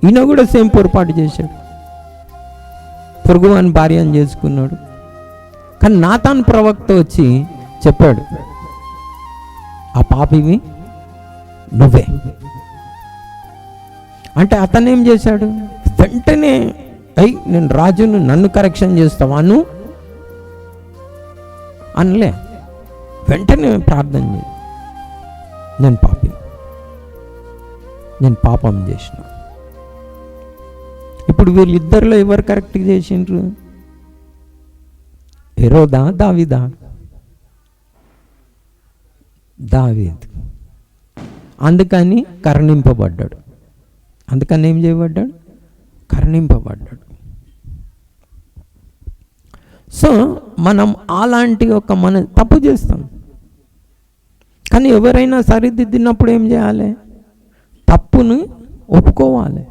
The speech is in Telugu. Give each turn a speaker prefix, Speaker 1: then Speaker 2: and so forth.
Speaker 1: ఈయన కూడా సేమ్ పొరపాటు చేశాడు, పొరుగువాని భార్యను చేసుకున్నాడు. కానీ నాతాను ప్రవక్త వచ్చి చెప్పాడు, ఆ పాపివి నువ్వే. అంటే అతను ఏం చేశాడు, వెంటనే నేను రాజును, నన్ను కరెక్షన్ చేస్తావాను అనలే, వెంటనే ప్రార్థన చేయి, నేను పాపి, నేను పాపం చేసిన. ఇప్పుడు వీళ్ళిద్దరిలో ఎవరు కరెక్ట్గా చేసిండ్రు? హెరోదా దావీదా? దావీదు. అందుకని కరుణింపబడ్డాడు. అందుకని ఏం చేయబడ్డాడు? కరుణింపబడ్డాడు. సో మనం అలాంటి మన తప్పు చేస్తాం, కానీ ఎవరైనా సరిదిద్దినప్పుడు ఏం చేయాలి? తప్పుని ఒప్పుకోవాలి.